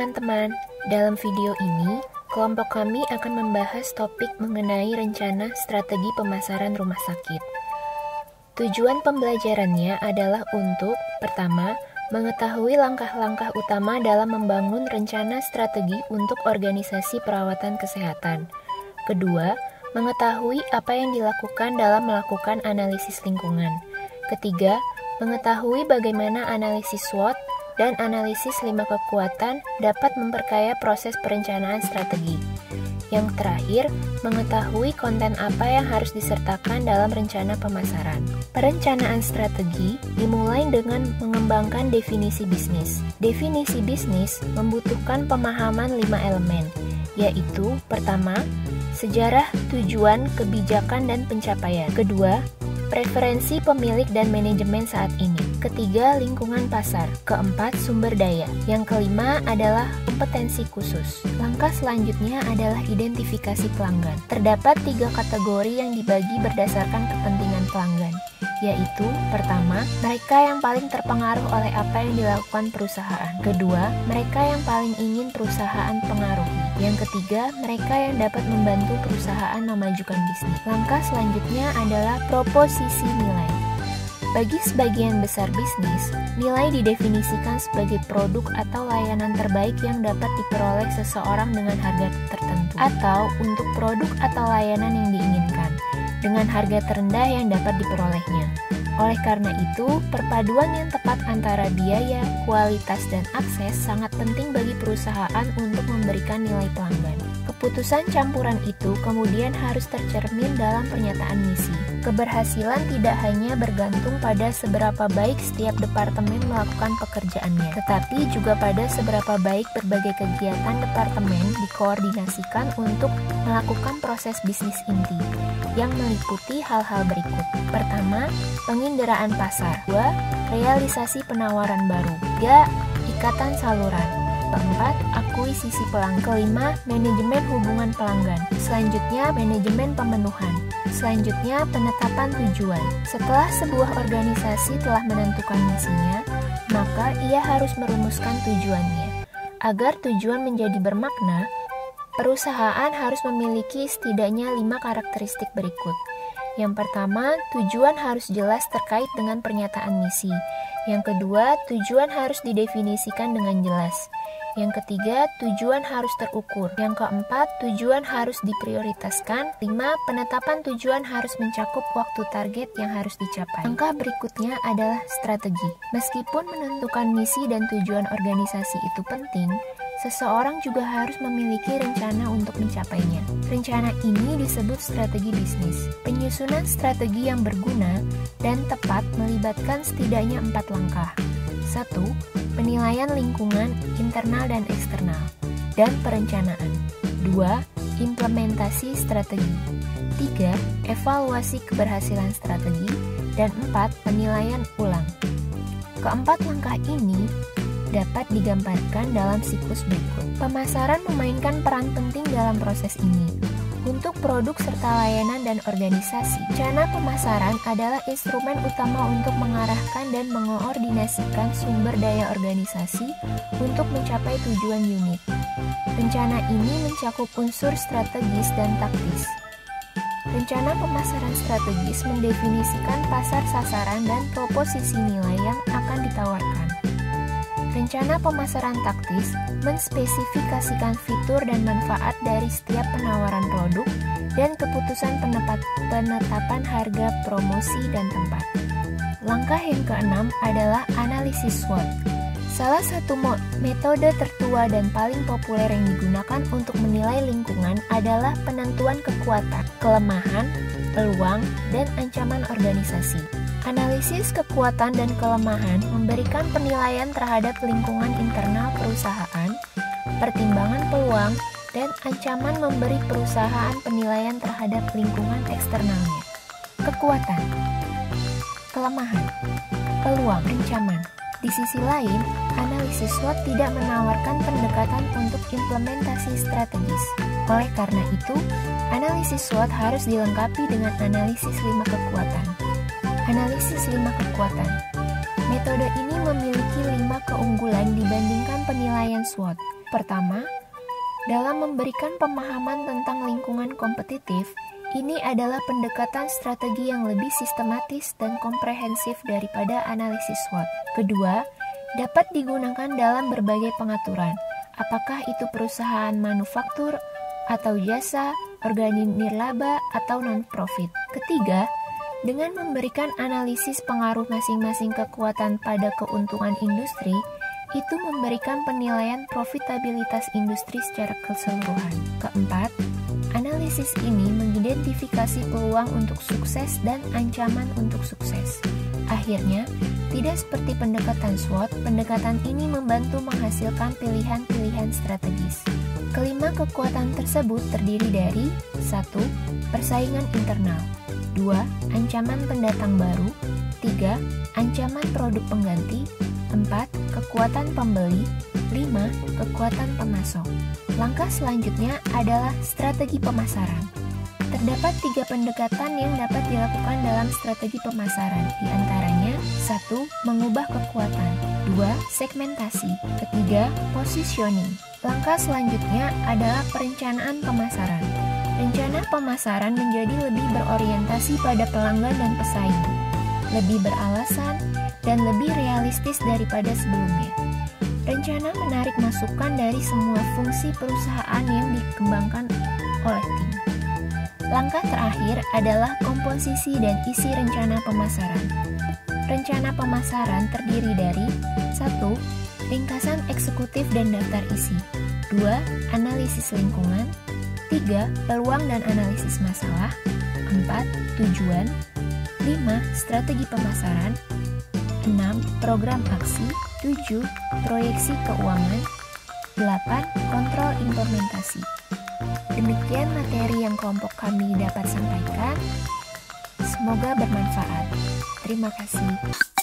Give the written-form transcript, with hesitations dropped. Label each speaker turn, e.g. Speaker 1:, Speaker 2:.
Speaker 1: teman-teman, dalam video ini, kelompok kami akan membahas topik mengenai rencana strategi pemasaran rumah sakit. Tujuan pembelajarannya adalah untuk, pertama, mengetahui langkah-langkah utama dalam membangun rencana strategi untuk organisasi perawatan kesehatan. Kedua, mengetahui apa yang dilakukan dalam melakukan analisis lingkungan. Ketiga, mengetahui bagaimana analisis SWOT dan analisis 5 kekuatan dapat memperkaya proses perencanaan strategi. Yang terakhir, mengetahui konten apa yang harus disertakan dalam rencana pemasaran. Perencanaan strategi dimulai dengan mengembangkan definisi bisnis. Definisi bisnis membutuhkan pemahaman 5 elemen, yaitu pertama, sejarah, tujuan, kebijakan, dan pencapaian. Kedua, preferensi pemilik dan manajemen saat ini. Ketiga, lingkungan pasar. Keempat, sumber daya. Yang kelima adalah kompetensi khusus. Langkah selanjutnya adalah identifikasi pelanggan. Terdapat 3 kategori yang dibagi berdasarkan kepentingan pelanggan, yaitu pertama, mereka yang paling terpengaruh oleh apa yang dilakukan perusahaan. Kedua, mereka yang paling ingin perusahaan pengaruhi. Yang ketiga, mereka yang dapat membantu perusahaan memajukan bisnis. Langkah selanjutnya adalah proposisi nilai. Bagi sebagian besar bisnis, nilai didefinisikan sebagai produk atau layanan terbaik yang dapat diperoleh seseorang dengan harga tertentu, atau untuk produk atau layanan yang diinginkan, dengan harga terendah yang dapat diperolehnya. Oleh karena itu, perpaduan yang tepat antara biaya, kualitas, dan akses sangat penting bagi perusahaan untuk memberikan nilai pelanggan. Keputusan campuran itu kemudian harus tercermin dalam pernyataan misi. Keberhasilan tidak hanya bergantung pada seberapa baik setiap departemen melakukan pekerjaannya, tetapi juga pada seberapa baik berbagai kegiatan departemen dikoordinasikan untuk melakukan proses bisnis inti, yang meliputi hal-hal berikut. Pertama, penginderaan pasar. 2. Realisasi penawaran baru. 3. Ikatan saluran. Keempat, akuisisi pelanggan. Kelima, manajemen hubungan pelanggan. Selanjutnya, manajemen pemenuhan. Selanjutnya, penetapan tujuan. Setelah sebuah organisasi telah menentukan misinya, maka ia harus merumuskan tujuannya. Agar tujuan menjadi bermakna, perusahaan harus memiliki setidaknya 5 karakteristik berikut. Yang pertama, tujuan harus jelas terkait dengan pernyataan misi. Yang kedua, tujuan harus didefinisikan dengan jelas. Yang ketiga, tujuan harus terukur. Yang keempat, tujuan harus diprioritaskan. 5. Penetapan tujuan harus mencakup waktu target yang harus dicapai. Langkah berikutnya adalah strategi. Meskipun menentukan misi dan tujuan organisasi itu penting, seseorang juga harus memiliki rencana untuk mencapainya. Rencana ini disebut strategi bisnis. Penyusunan strategi yang berguna dan tepat melibatkan setidaknya 4 langkah. 1. Penilaian lingkungan internal dan eksternal, dan perencanaan. 2. Implementasi strategi. 3. Evaluasi keberhasilan strategi. Dan 4. Penilaian ulang. Keempat langkah ini dapat digambarkan dalam siklus berikut. Pemasaran memainkan peran penting dalam proses ini. Untuk produk serta layanan dan organisasi, rencana pemasaran adalah instrumen utama untuk mengarahkan dan mengoordinasikan sumber daya organisasi untuk mencapai tujuan unit. Rencana ini mencakup unsur strategis dan taktis. Rencana pemasaran strategis mendefinisikan pasar sasaran dan proposisi nilai yang akan ditawarkan. Rencana pemasaran taktis menspesifikasikan fitur dan manfaat dari setiap penawaran produk dan keputusan penetapan harga, promosi, dan tempat. Langkah yang keenam adalah analisis SWOT. Salah satu metode tertua dan paling populer yang digunakan untuk menilai lingkungan adalah penentuan kekuatan, kelemahan, peluang, dan ancaman organisasi. Analisis kekuatan dan kelemahan memberikan penilaian terhadap lingkungan internal perusahaan, pertimbangan peluang, dan ancaman memberi perusahaan penilaian terhadap lingkungan eksternalnya. Kekuatan, kelemahan, peluang, ancaman. Di sisi lain, analisis SWOT tidak menawarkan pendekatan untuk implementasi strategis. Oleh karena itu, analisis SWOT harus dilengkapi dengan analisis 5 kekuatan. Analisis 5 kekuatan. Metode ini memiliki 5 5 keunggulan dibandingkan penilaian SWOT. Pertama, dalam memberikan pemahaman tentang lingkungan kompetitif, ini adalah pendekatan strategi yang lebih sistematis dan komprehensif daripada analisis SWOT. Kedua, dapat digunakan dalam berbagai pengaturan, apakah itu perusahaan manufaktur atau jasa, organik nirlaba, atau non-profit. Ketiga, dengan memberikan analisis pengaruh masing-masing kekuatan pada keuntungan industri, itu memberikan penilaian profitabilitas industri secara keseluruhan. Keempat, analisis ini mengidentifikasi peluang untuk sukses dan ancaman untuk sukses. Akhirnya, tidak seperti pendekatan SWOT, pendekatan ini membantu menghasilkan pilihan-pilihan strategis. Kelima kekuatan tersebut terdiri dari 1. Persaingan internal, 2. Ancaman pendatang baru, 3. Ancaman produk pengganti, 4. Kekuatan pembeli, 5. Kekuatan pemasok. Langkah selanjutnya adalah strategi pemasaran. Terdapat 3 pendekatan yang dapat dilakukan dalam strategi pemasaran, di antaranya 1. Mengubah kekuatan, 2. Segmentasi, ketiga, positioning. Langkah selanjutnya adalah perencanaan pemasaran. Rencana pemasaran menjadi lebih berorientasi pada pelanggan dan pesaing, lebih beralasan, dan lebih realistis daripada sebelumnya. Rencana menarik masukan dari semua fungsi perusahaan yang dikembangkan oleh tim. Langkah terakhir adalah komposisi dan isi rencana pemasaran. Rencana pemasaran terdiri dari 1. Ringkasan eksekutif dan daftar isi, 2. Analisis lingkungan, 3. Peluang dan analisis masalah, 4. Tujuan, 5. Strategi pemasaran, 6. Program aksi, 7. Proyeksi keuangan, 8. Kontrol implementasi. Demikian materi yang kelompok kami dapat sampaikan. Semoga bermanfaat. Terima kasih.